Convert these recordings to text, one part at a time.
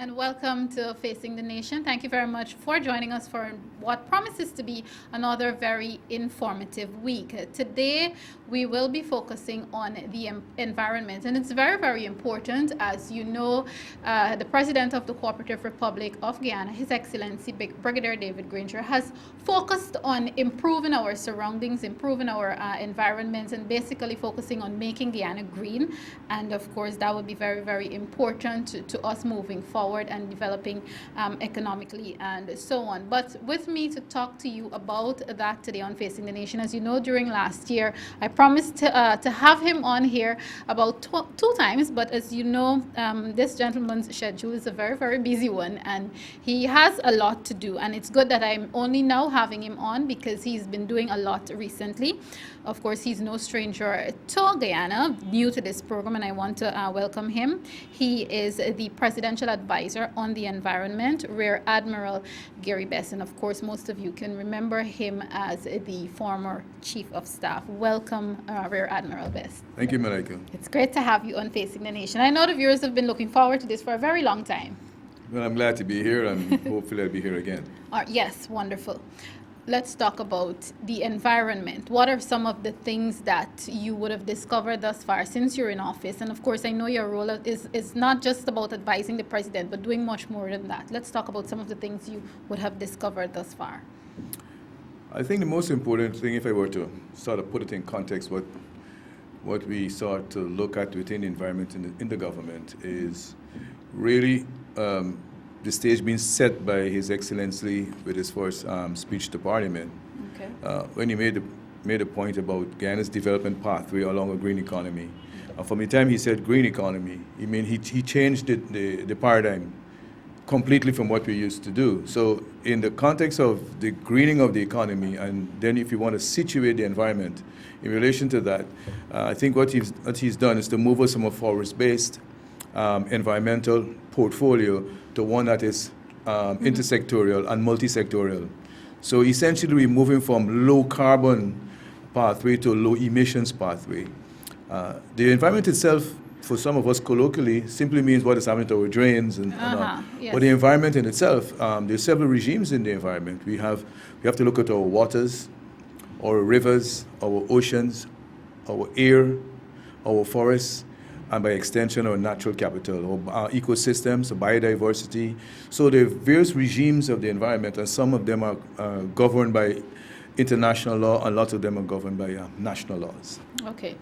and welcome to Facing the Nation. Thank you very much for joining us for what promises to be another very informative week. Today, we will be focusing on the environment, and it's very, very important. As you know, the President of the Cooperative Republic of Guyana, His Excellency Brigadier David Granger, has focused on improving our surroundings, improving our environment, and basically focusing on making Guyana green. And of course, that would be very, very important to us moving forward and developing economically and so on. But with me to talk to you about that today on Facing the Nation, as you know, during last year, I promised to have him on here about two times, but as you know, this gentleman's schedule is a very, very busy one, and he has a lot to do, and it's good that I'm only now having him on because he's been doing a lot recently. Of course, he's no stranger to Guyana, new to this program, and I want to welcome him. He is the Presidential Advisor on the Environment, Rear Admiral Gary, and of course, most of you can remember him as the former Chief of Staff. Welcome, Rear Admiral Best. Thank you, Malika. It's great to have you on Facing the Nation. I know the viewers have been looking forward to this for a very long time. Well, I'm glad to be here, and hopefully I'll be here again. Yes, wonderful. Let's talk about the environment. What are some of the things that you would have discovered thus far since you're in office? And of course, I know your role is not just about advising the president, but doing much more than that. Let's talk about some of the things you would have discovered thus far. I think the most important thing, if I were to sort of put it in context, what we start to look at within the environment in the government is really the stage being set by His Excellency with his first speech to Parliament. Okay. When he made a point about Guyana's development pathway along a green economy. From the time he said green economy, he changed the paradigm completely from what we used to do. So in the context of the greening of the economy, and then if you want to situate the environment in relation to that, I think what he's done is to move us from a forest-based environmental portfolio to one that is intersectorial and multi-sectorial. So essentially we're moving from low carbon pathway to low emissions pathway. The environment itself, for some of us colloquially, simply means what is happening to our drains and Yes. But the environment in itself, there's several regimes in the environment. We have to look at our waters, our rivers, our oceans, our air, our forests, and by extension, our natural capital, our ecosystems, our biodiversity. So there are various regimes of the environment, and some of them are governed by international law, and lots of them are governed by national laws. Okay.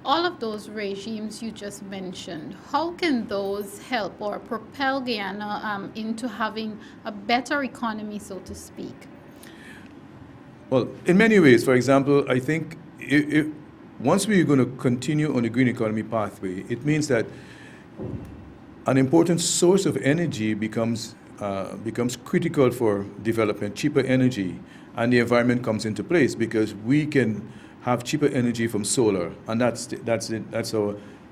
All of those regimes you just mentioned, how can those help or propel Guyana into having a better economy, so to speak? Well, in many ways. For example, I think once we're going to continue on the green economy pathway, it means that an important source of energy becomes critical for development, cheaper energy, and the environment comes into place because we can have cheaper energy from solar, and that's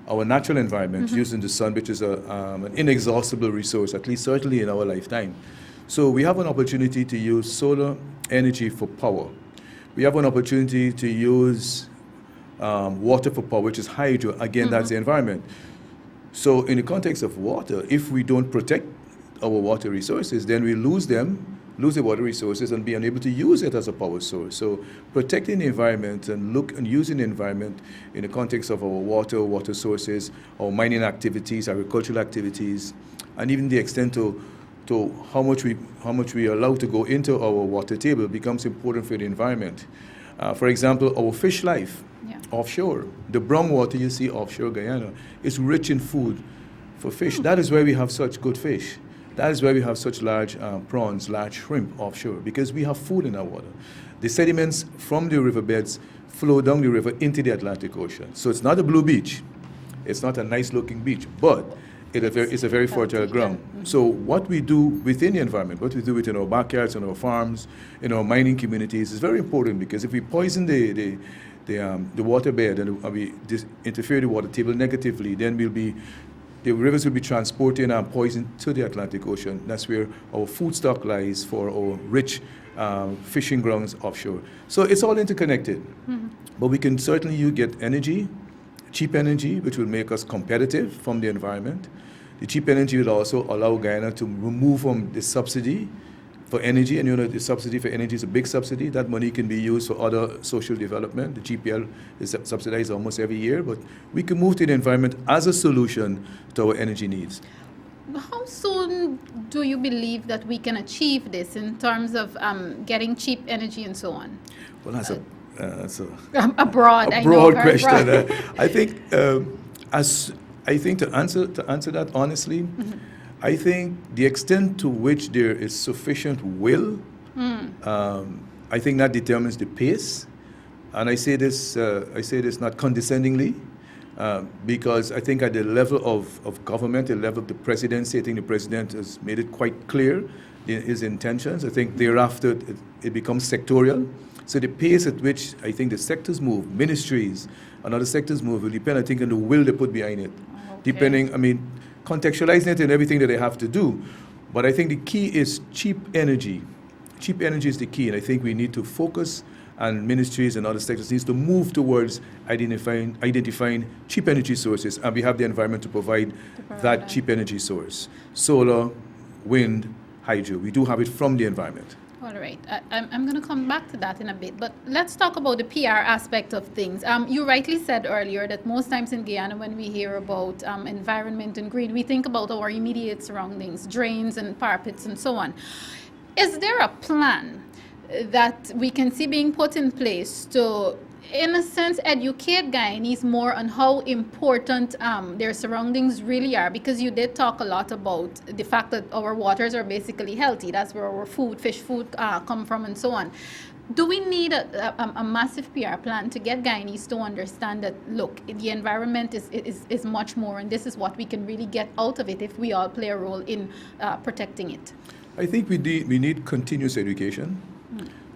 our natural environment using the sun, which is an inexhaustible resource, at least certainly in our lifetime. So we have an opportunity to use solar energy for power. We have an opportunity to use water for power, which is hydro. Again, that's the environment. So in the context of water, if we don't protect our water resources, then we lose the water resources and be unable to use it as a power source. So protecting the environment and using the environment in the context of our water sources, our mining activities, agricultural activities, and even the extent to how much we allow to go into our water table becomes important for the environment. For example, our fish life offshore, the brown water you see offshore Guyana is rich in food for fish. That is why we have such good fish. That is why we have such large prawns, large shrimp offshore, because we have food in our water. The sediments from the riverbeds flow down the river into the Atlantic Ocean. So it's not a blue beach. It's not a nice-looking beach, but it's a very fertile ground. So what we do within the environment, what we do within our backyards, in our farms, in our mining communities is very important, because if we poison the waterbed and we interfere the water table negatively, then the rivers will be transporting poison to the Atlantic Ocean. That's where our food stock lies for our rich fishing grounds offshore. So it's all interconnected. But we can certainly get energy, cheap energy, which will make us competitive from the environment. The cheap energy will also allow Guyana to remove from the subsidy for energy, and the subsidy for energy is a big subsidy. That money can be used for other social development. The GPL is subsidized almost every year, but we can move to the environment as a solution to our energy needs. How soon do you believe that we can achieve this in terms of getting cheap energy and so on? Well, that's a broad question. I think to answer that honestly, I think the extent to which there is sufficient will, I think that determines the pace. And I say this not condescendingly, because I think at the level of government, the level of the presidency, I think the president has made it quite clear his intentions. I think thereafter it becomes sectorial. So the pace at which I think the sectors move, ministries and other sectors move, will depend, I think, on the will they put behind it. Okay. Contextualizing it and everything that they have to do. But I think the key is cheap energy. Cheap energy is the key, and I think we need to focus, and ministries and other sectors needs to move towards identifying cheap energy sources, and we have the environment to provide that cheap energy source. Solar, wind, hydro. We do have it from the environment. All right. I'm going to come back to that in a bit, but let's talk about the PR aspect of things. You rightly said earlier that most times in Guyana, when we hear about environment and green, we think about our immediate surroundings, drains and parapets and so on. Is there a plan that we can see being put in place to, in a sense, educate Guyanese more on how important their surroundings really are? Because you did talk a lot about the fact that our waters are basically healthy. That's where our food, fish food, come from and so on. Do we need a massive PR plan to get Guyanese to understand that, look, the environment is much more, and this is what we can really get out of it if we all play a role in protecting it? I think we need continuous education,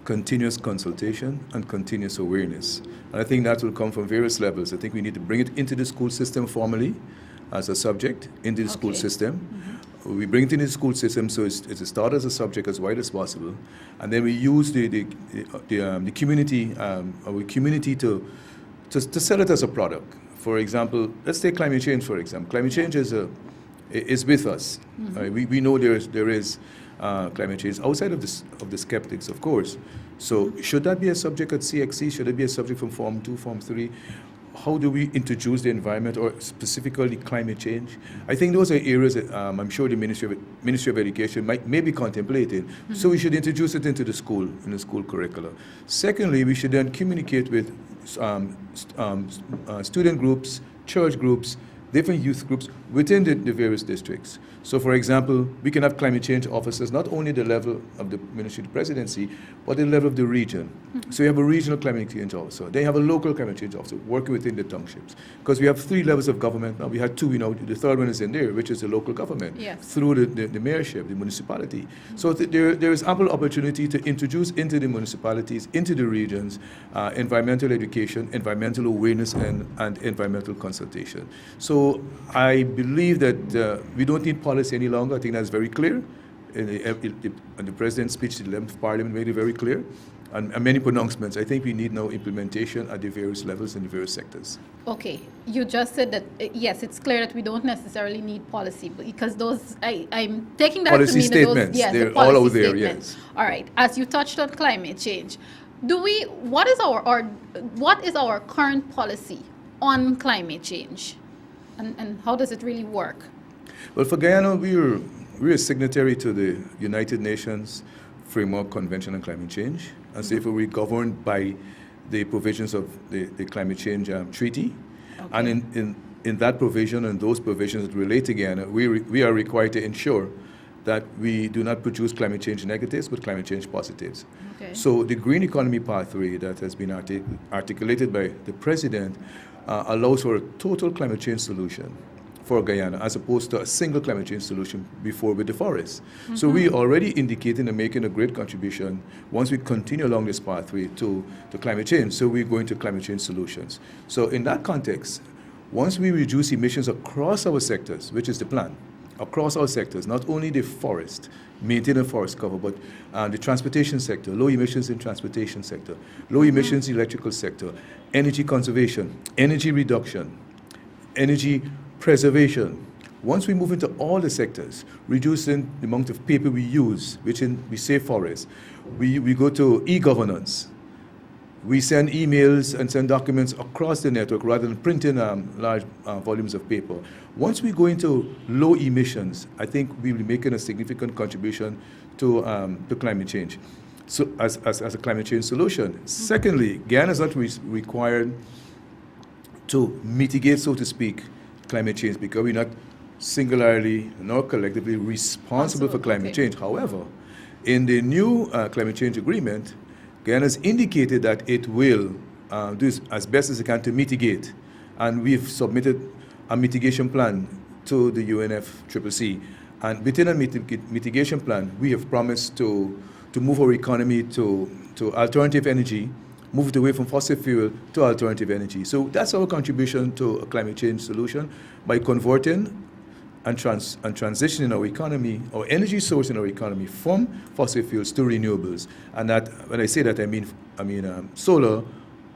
continuous consultation, and continuous awareness. And I think that will come from various levels. I think we need to bring it into the school system formally as a subject, into the school system. Mm-hmm. We bring it into the school system so it's started as a subject as wide as possible. And then we use the community, our community to sell it as a product. For example, let's take climate change, for example. Climate change is with us. Mm-hmm. We know there is climate change outside of the skeptics, of course. So should that be a subject at CXC? Should it be a subject from Form 2, Form 3? How do we introduce the environment, or specifically climate change? I think those are areas that I'm sure the Ministry of Education may be contemplating. Mm-hmm. So we should introduce it into the school, in the school curricula. Secondly, we should then communicate with student groups, church groups, different youth groups within the various districts. So, for example, we can have climate change officers, not only at the level of the Ministry of Presidency, but at the level of the region. Mm-hmm. So you have a regional climate change officer. They have a local climate change officer working within the townships. Because we have 3 levels of government now. We had 2, the third one is in there, which is the local government, through the mayorship, the municipality. Mm-hmm. So there is ample opportunity to introduce into the municipalities, into the regions, environmental education, environmental awareness, and environmental consultation. So I believe that we don't need policy any longer. I think that's very clear. And the President's speech to the 11th Parliament made it very clear. And many pronouncements. I think we need now implementation at the various levels in the various sectors. Okay. You just said that, yes, it's clear that we don't necessarily need policy, because those, I'm taking that policy to mean statements, that those, they're all out there, yes. All right. As you touched on climate change, what is our current policy on climate change? And how does it really work? Well, for Guyana, we're a signatory to the United Nations Framework Convention on Climate Change. And so we're governed by the provisions of the Climate Change Treaty. Okay. And in that provision and those provisions that relate to Guyana, we are required to ensure that we do not produce climate change negatives, but climate change positives. Okay. So the green economy pathway that has been articulated by the President allows for a total climate change solution for Guyana, as opposed to a single climate change solution before with the forests. Mm-hmm. So we already indicating and making a great contribution once we continue along this pathway to climate change. So we're going to climate change solutions. So in that context, once we reduce emissions across our sectors, which is the plan, across our sectors, not only the forest, maintain a forest cover, but the transportation sector, low emissions in transportation sector, low emissions electrical sector, energy conservation, energy reduction, energy preservation, Once we move into all the sectors, reducing the amount of paper we use, we save forests, we go to e-governance. We send emails and send documents across the network rather than printing large volumes of paper. Once we go into low emissions, I think we'll be making a significant contribution to climate change, so as a climate change solution. Secondly, Guyana is not required to mitigate, so to speak, climate change because we're not singularly nor collectively responsible for climate change. However, in the new climate change agreement, Guyana has indicated that it will do as best as it can to mitigate. And we've submitted a mitigation plan to the UNFCCC. And within a mitigation plan, we have promised to move our economy to alternative energy, move it away from fossil fuel to alternative energy. So that's our contribution to a climate change solution by converting and transitioning our economy, our energy source in our economy from fossil fuels to renewables. And that, when I say that, I mean solar,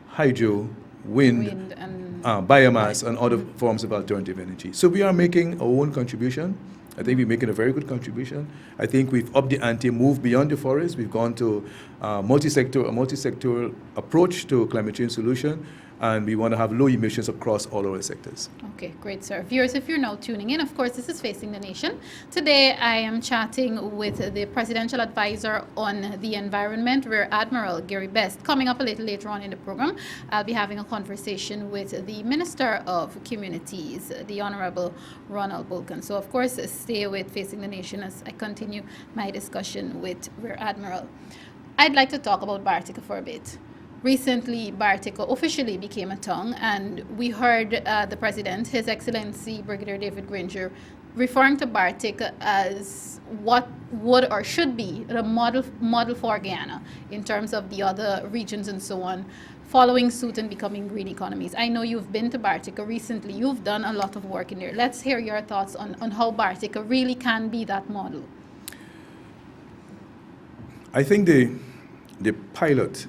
hydro, wind and biomass, and other forms of alternative energy. So we are making our own contribution. I think we're making a very good contribution. I think we've upped the ante, moved beyond the forest. We've gone to a multi-sectoral approach to climate change solution, and we want to have low emissions across all our sectors. Okay, great, sir. Viewers, if you're now tuning in, of course, this is Facing the Nation. Today, I am chatting with the Presidential Advisor on the Environment, Rear Admiral Gary. Coming up a little later on in the program, I'll be having a conversation with the Minister of Communities, the Honorable Ronald Bulkan. So, of course, stay with Facing the Nation as I continue my discussion with Rear Admiral. I'd like to talk about Bartica for a bit. Recently, Bartica officially became a tongue, and we heard the President, His Excellency Brigadier David Granger, referring to Bartica as what would or should be the model for Guyana in terms of the other regions and so on, following suit and becoming green economies. I know you've been to Bartica recently. You've done a lot of work in there. Let's hear your thoughts on how Bartica really can be that model. I think the pilot,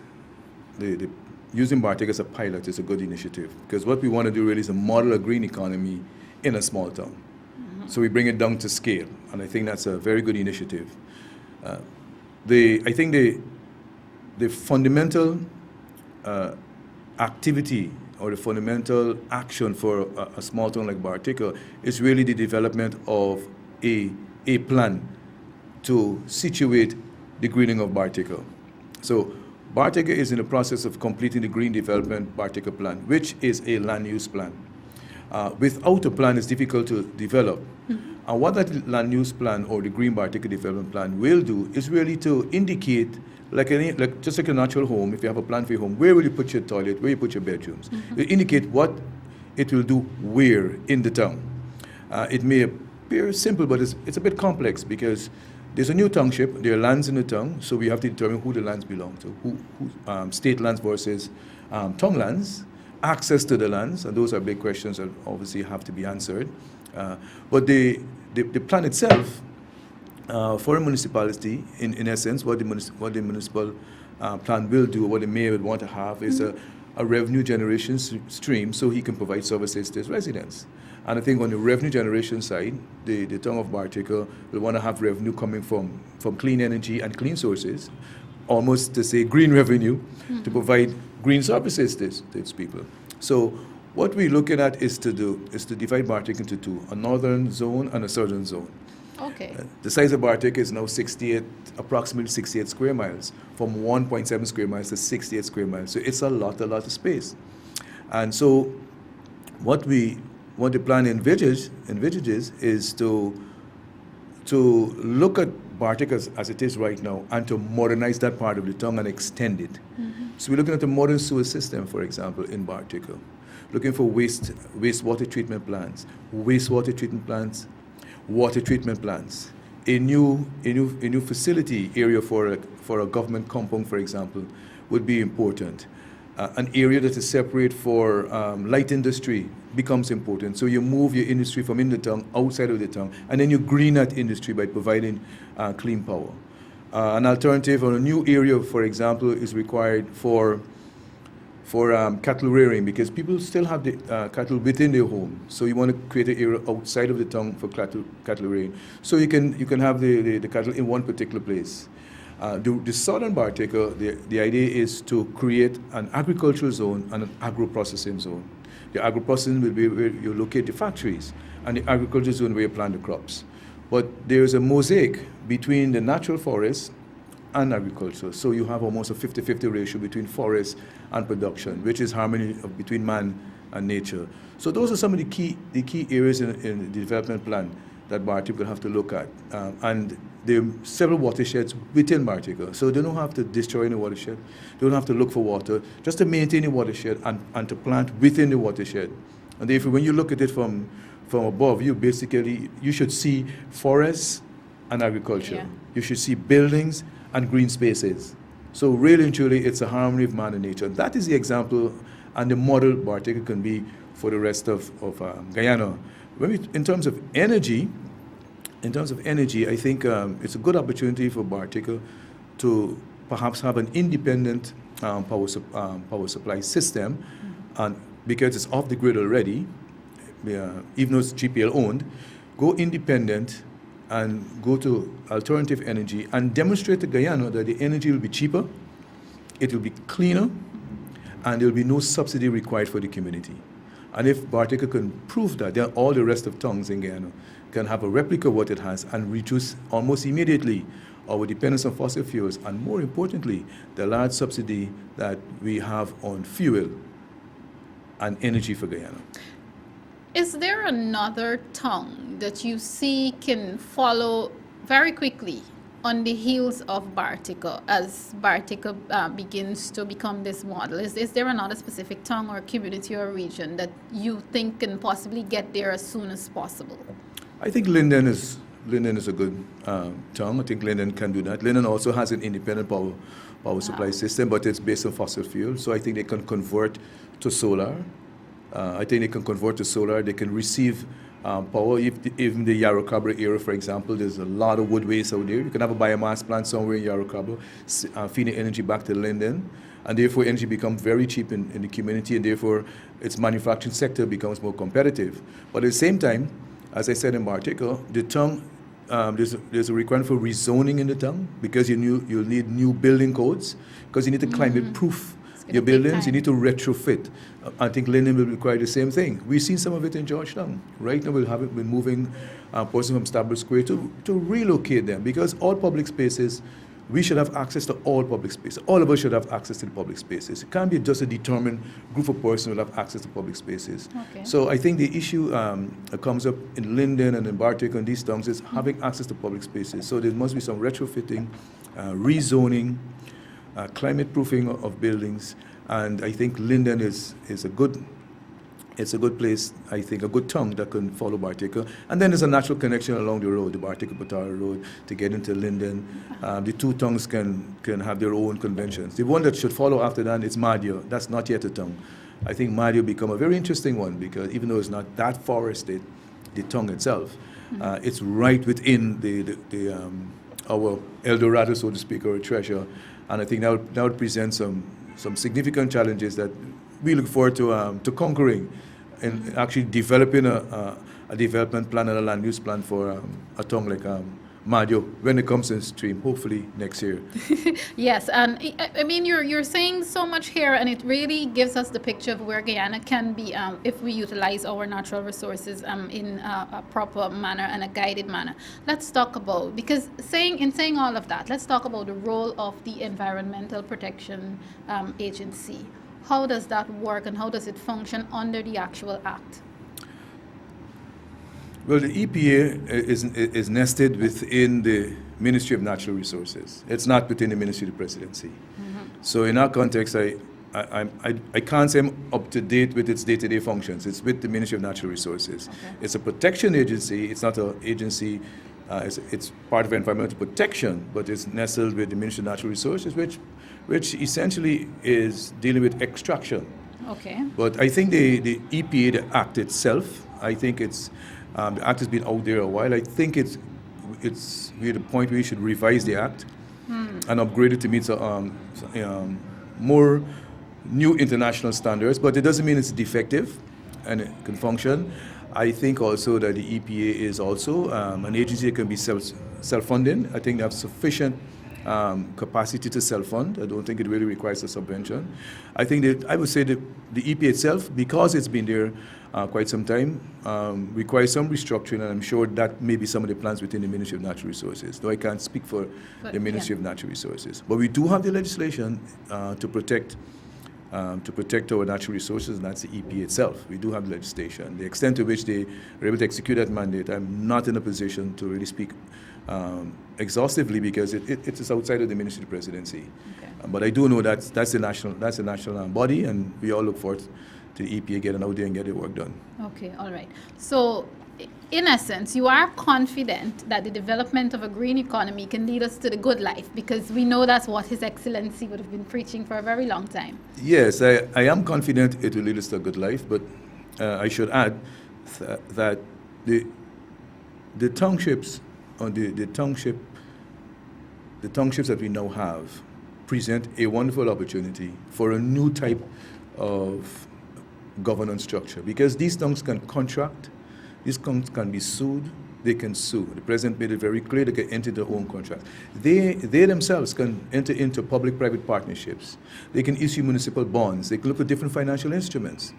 the using Bartica as a pilot is a good initiative, because what we want to do really is to model a green economy in a small town. Mm-hmm. So we bring it down to scale, and I think that's a very good initiative. I think the fundamental activity or the fundamental action for a small town like Bartica is really the development of a plan to situate the greening of Bartica. So Bartica is in the process of completing the Green Development Bartica Plan, which is a land use plan. Without a plan, it's difficult to develop. Mm-hmm. And what that land use plan or the Green Bartica Development Plan will do is really to indicate, just like a natural home, if you have a plan for your home, where will you put your toilet, where you put your bedrooms? Mm-hmm. It indicate what it will do where in the town. It may appear simple, but it's a bit complex, because there's a new township, there are lands in the town, so we have to determine who the lands belong to, who state lands versus town lands, access to the lands, and those are big questions that obviously have to be answered. But the plan itself for a municipality, in essence, what the municipal plan will do, what the mayor would want to have is a revenue generation stream so he can provide services to his residents. And I think on the revenue generation side, the town of Bartica will want to have revenue coming from clean energy and clean sources, almost to say green revenue, to provide green services to its people. So what we're looking at is to divide Bartica into two, a northern zone and a southern zone. Okay. The size of Bartica is now approximately 68 square miles, from 1.7 square miles to 68 square miles. So it's a lot of space. And so what the plan envisages is to look at Bartica as it is right now and to modernize that part of the town and extend it. Mm-hmm. So we're looking at a modern sewer system, for example, in Bartica, looking for wastewater treatment plants, water treatment plants, a new facility area for a government compound, for example, would be important. An area that is separate for light industry becomes important. So you move your industry from in the town, outside of the town, and then you green that industry by providing clean power. An alternative or a new area, for example, is required for for cattle rearing, because people still have the cattle within their home. So you want to create an area outside of the town for cattle rearing. So you can have the cattle in one particular place. The southern Bartica, the idea is to create an agricultural zone and an agro-processing zone. The agro-processing will be where you locate the factories, and the agricultural zone where you plant the crops. But there's a mosaic between the natural forest and agriculture. So you have almost a 50-50 ratio between forest and production, which is harmony between man and nature. So those are some of the key areas in the development plan that Bartica will have to look at. And there are several watersheds within Bartica. So they don't have to destroy any watershed. They don't have to look for water, just to maintain the watershed and to plant within the watershed. And therefore, when you look at it from above, you should see forests and agriculture. Yeah. You should see buildings and green spaces. So really and truly, it's a harmony of man and nature. That is the example and the model Bartica can be for the rest of Guyana. In terms of energy, I think it's a good opportunity for Bartica to perhaps have an independent power supply system, and because it's off the grid already, even though it's GPL owned, go independent and go to alternative energy and demonstrate to Guyana that the energy will be cheaper, it will be cleaner, and there will be no subsidy required for the community. And if Bartica can prove that, then all the rest of tongues in Guyana can have a replica of what it has and reduce almost immediately our dependence on fossil fuels, and more importantly, the large subsidy that we have on fuel and energy for Guyana. Is there another tongue that you see can follow very quickly on the heels of Bartica as Bartica begins to become this model? Is there another specific tongue or community or region that you think can possibly get there as soon as possible? I think Linden is a good tongue. I think Linden can do that. Linden also has an independent power supply system, but it's based on fossil fuel. So I think they can convert to solar. They can receive power. Even the Yarrowcabra area, for example, there's a lot of wood waste out there. You can have a biomass plant somewhere in Yarrowcabra, feeding energy back to Linden, and therefore energy becomes very cheap in the community, and therefore its manufacturing sector becomes more competitive. But at the same time, as I said in Bartica, the tongue, there's a requirement for rezoning in the tongue, because you'll need new building codes, because you need to climate proof your buildings, you need to retrofit. I think Linden will require the same thing. We've seen some of it in Georgetown. Right now we'll have it, we're moving persons from Stable Square to relocate them, because all public spaces, we should have access to all public spaces. All of us should have access to the public spaces. It can't be just a determined group of persons who will have access to public spaces. Okay. So I think the issue that comes up in Linden and in Bartica and these towns is having access to public spaces. So there must be some retrofitting, rezoning, climate proofing of buildings, and I think Linden is a good place, I think, a good tongue that can follow Bartica. And then there's a natural connection along the road, the Bartica-Patara Road, to get into Linden. The two tongues can have their own conventions. The one that should follow after that is Madio. That's not yet a tongue. I think Madio become a very interesting one, because even though it's not that forested, the tongue itself, it's right within our El Dorado, so to speak, or treasure. And I think that would present some significant challenges that we look forward to conquering, and actually developing a development plan and a land use plan for a tongue like Madio when it comes in stream, hopefully next year. Yes, and I mean you're saying so much here, and it really gives us the picture of where Guyana can be if we utilize our natural resources in a proper manner and a guided manner. Let's talk about, because saying all of that, let's talk about the role of the Environmental Protection Agency. How does that work, and how does it function under the actual act? Well, the EPA is nested within the Ministry of Natural Resources. It's not within the Ministry of the Presidency. So in our context, I can't say I'm up to date with its day-to-day functions. It's with the Ministry of Natural Resources. Okay. It's a protection agency. It's not an agency. It's part of environmental protection, but it's nestled with the Ministry of Natural Resources, which essentially is dealing with extraction. Okay. But I think the EPA, the Act itself, I think it's the Act has been out there a while. I think we're at a point where we should revise the Act and upgrade it to meet more new international standards, but it doesn't mean it's defective and it can function. I think also that the EPA is also an agency that can be self-funding. I think they have sufficient capacity to self-fund. I don't think it really requires a subvention. I think that I would say that the EPA itself, because it's been there quite some time, requires some restructuring, and I'm sure that may be some of the plans within the Ministry of Natural Resources, though I can't speak for the Ministry of Natural Resources. But we do have the legislation to protect our natural resources, and that's the EPA itself. We do have legislation. The extent to which they are able to execute that mandate, I'm not in a position to really speak exhaustively, because it is outside of the Ministry of the Presidency. Okay. But I do know that's the national body, and we all look forward to the EPA getting out there and get the work done. Okay, all right. So, in essence, you are confident that the development of a green economy can lead us to the good life, because we know that's what His Excellency would have been preaching for a very long time. Yes, I am confident it will lead us to a good life, but I should add that the townships, or the townships that we now have, present a wonderful opportunity for a new type of governance structure, because these towns can contract. These towns can be sued. They can sue. The president made it very clear they can enter their own contract. They themselves can enter into public-private partnerships. They can issue municipal bonds. They can look at different financial instruments.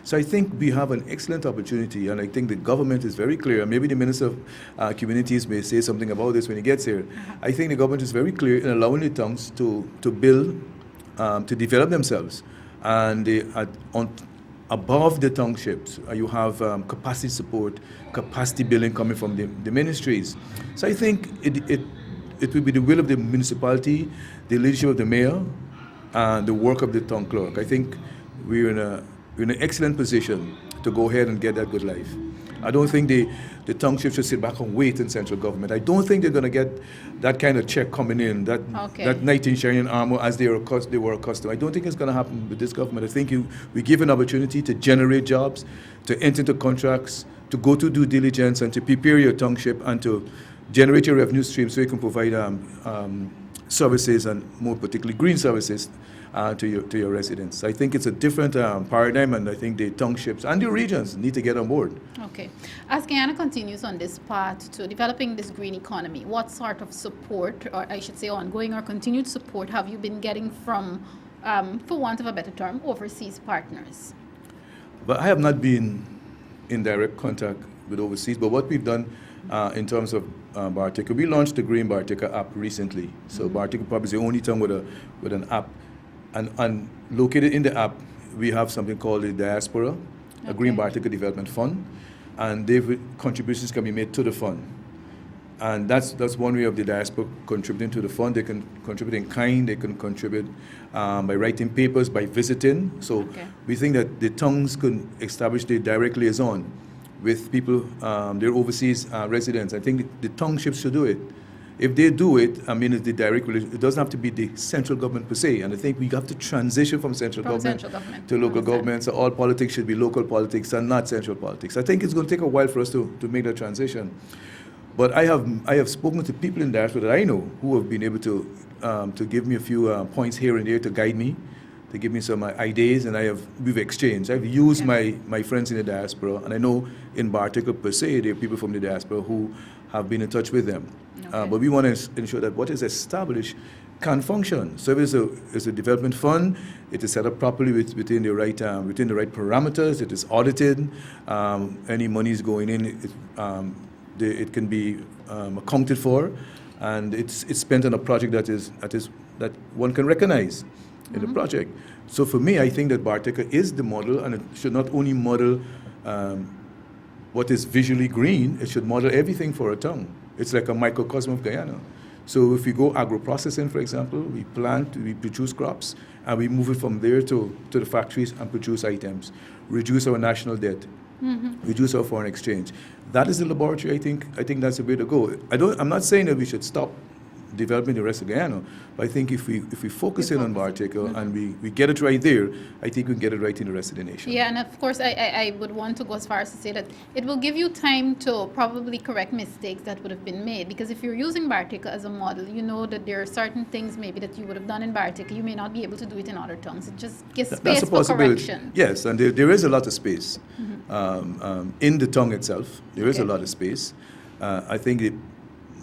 So I think we have an excellent opportunity, and I think the government is very clear. Maybe the Minister of Communities may say something about this when he gets here. I think the government is very clear in allowing the towns to build, to develop themselves. And above the townships, you have capacity support, capacity building coming from the ministries. So I think it will be the will of the municipality, the leadership of the mayor, and the work of the town clerk. I think we're in an excellent position to go ahead and get that good life. I don't think the township should sit back and wait in central government. I don't think they're going to get that kind of check coming in, that knight in shining armor as they were accustomed. I don't think it's going to happen with this government. I think we give an opportunity to generate jobs, to enter into contracts, to go to due diligence, and to prepare your township and to generate your revenue stream so you can provide services, and more particularly green services, to your residents. I think it's a different paradigm, and I think the townships and the regions need to get on board. Okay. As Guyana continues on this path to developing this green economy, what sort of support, or I should say ongoing or continued support, have you been getting from, for want of a better term, overseas partners? But I have not been in direct contact with overseas, but what we've done in terms of Bartica, we launched the Green Bartica app recently. So Bartica probably is the only town with an app. And located in the app, we have something called the diaspora, a Green Bartica Development Fund, and contributions can be made to the fund. And that's one way of the diaspora contributing to the fund. They can contribute in kind, they can contribute by writing papers, by visiting. So we think that the towns can establish the direct liaison with people, their overseas residents. I think the townships should do it. If they do it, I mean, it's the direct relation. It doesn't have to be the central government per se. And I think we have to transition from central government to local government. So all politics should be local politics and not central politics. I think it's going to take a while for us to make that transition. But I have spoken to people in diaspora that I know who have been able to give me a few points here and there to guide me, to give me some ideas, and we've exchanged. I've used my friends in the diaspora, and I know in Bartica per se, there are people from the diaspora who have been in touch with them. But we want to ensure that what is established can function. So if it's a development fund, it is set up properly within the right parameters. It is audited. Any money is going in, it can be accounted for, and it's spent on a project that one can recognize in the project. So for me, I think that Bartica is the model, and it should not only model what is visually green, it should model everything for a town. It's like a microcosm of Guyana. So if we go agro-processing, for example, we plant, we produce crops, and we move it from there to the factories and produce items, reduce our national debt, reduce our foreign exchange. That is the laboratory. I think that's the way to go. I'm not saying that we should stop developing the rest of Guyana. But I think if we focus in on Bartica and we get it right there, I think we can get it right in the rest of the nation. Yeah, and of course, I would want to go as far as to say that it will give you time to probably correct mistakes that would have been made. Because if you're using Bartica as a model, you know that there are certain things maybe that you would have done in Bartica, you may not be able to do it in other tongues. It just gives space That's a for possibility. correction. Yes, and there is a lot of space in the tongue itself. There is a lot of space. I think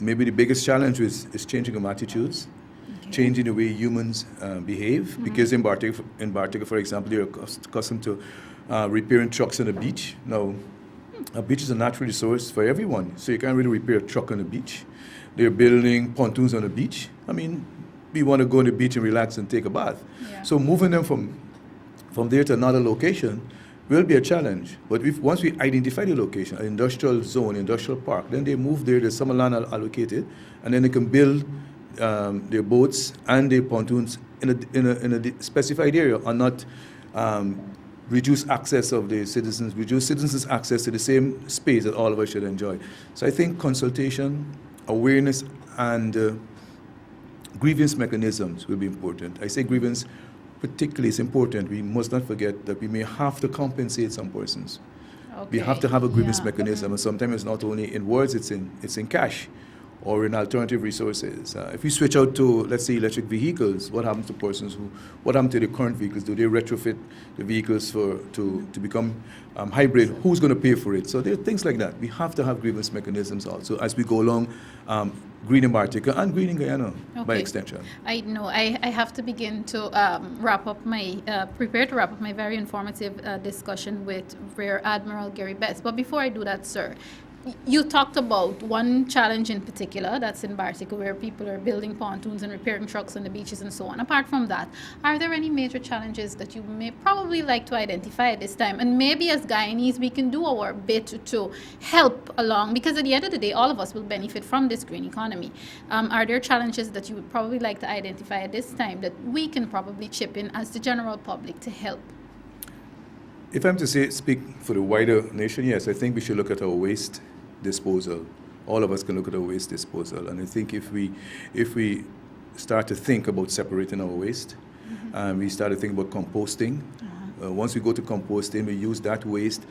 maybe the biggest challenge is changing of attitudes, changing the way humans behave. Because in Bartica, for example, they're accustomed to repairing trucks on the beach. Now, a beach is a natural resource for everyone, so you can't really repair a truck on the beach. They're building pontoons on the beach. I mean, we want to go on the beach and relax and take a bath. Yeah. So moving them from there to another location will be a challenge. But once we identify the location, an industrial zone, industrial park, then they move there, there's some land allocated, and then they can build their boats and their pontoons in a specified area and not reduce access of the citizens, reduce citizens' access to the same space that all of us should enjoy. So I think consultation, awareness, and grievance mechanisms will be important. I say grievance particularly is important. We must not forget that we may have to compensate some persons. Okay. We have to have a grievance mechanism, and sometimes it's not only in words, it's in cash or in alternative resources. If we switch out to, let's say, electric vehicles, what happens to persons what happens to the current vehicles? Do they retrofit the vehicles to become hybrid? Who's going to pay for it? So there are things like that. We have to have grievance mechanisms also as we go along, greening Bartica and greening Guyana by extension. I know. I have to begin to prepare to wrap up my very informative discussion with Rear Admiral Gary Best. But before I do that, sir, you talked about one challenge in particular that's in Bartica, where people are building pontoons and repairing trucks on the beaches and so on. Apart from that, are there any major challenges that you may probably like to identify at this time? And maybe as Guyanese, we can do our bit to help along, because at the end of the day, all of us will benefit from this green economy. Are there challenges that you would probably like to identify at this time that we can probably chip in as the general public to help? If I'm to speak for the wider nation, yes, I think we should look at our waste disposal. All of us can look at our waste disposal, and I think if we start to think about separating our waste, we start to think about composting. Once we go to composting, we use that waste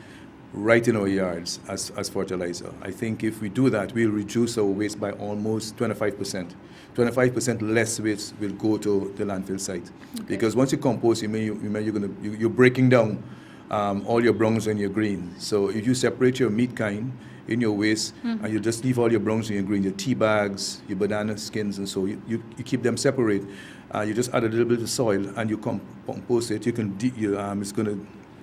right in our yards as fertilizer. I think if we do that, we'll reduce our waste by almost 25%. 25% less waste will go to the landfill site. Because once you compost, you're breaking down all your browns and your greens. So if you separate your meat kind in your waste, and you just leave all your browns and your green, your tea bags, your banana skins, and so you keep them separate. You just add a little bit of soil and you compost it. You can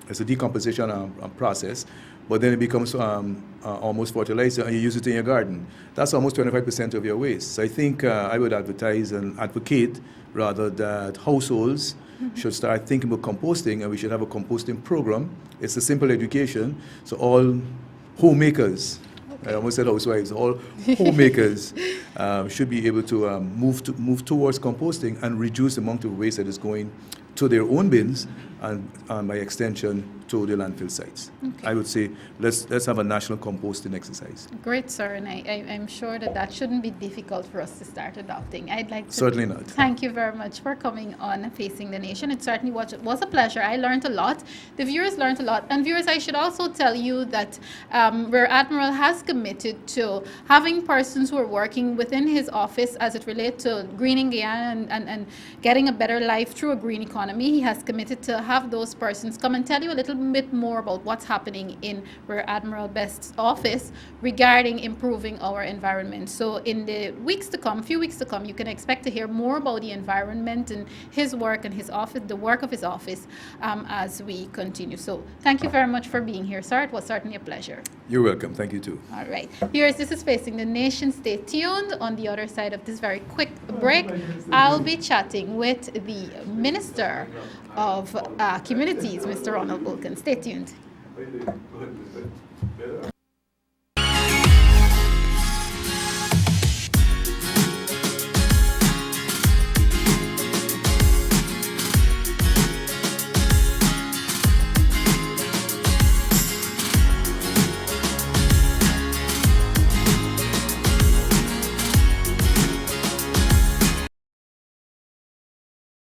it's a decomposition process, but then it becomes almost fertilizer, and you use it in your garden. That's almost 25% of your waste. So I think I would advertise and advocate rather that households should start thinking about composting, and we should have a composting program. It's a simple education, so all homemakers, I almost said housewives, all homemakers should be able to move towards composting and reduce the amount of waste that is going to their own bins and by extension to the landfill sites. I would say let's have a national composting exercise. Great, sir, and I'm sure that shouldn't be difficult for us to start adopting. I'd like to certainly not. Thank you very much for coming on Facing the Nation. It certainly was a pleasure. I learned a lot. The viewers learned a lot. And viewers, I should also tell you that Rear Admiral has committed to having persons who are working within his office as it relates to greening Guyana and getting a better life through a green economy. He has committed to have those persons come and tell you a little bit more about what's happening in Rear Admiral Best's office regarding improving our environment. So in the few weeks to come, you can expect to hear more about the environment and his work and his office, the work of his office, as we continue. So thank you very much for being here, sir. It was certainly a pleasure. You're welcome. Thank you too. All right. Viewers, this is Facing the Nation. Stay tuned. On the other side of this very quick break, I'll be chatting with the Minister of Communities, Mr. Ronald Vulcan. Stay tuned.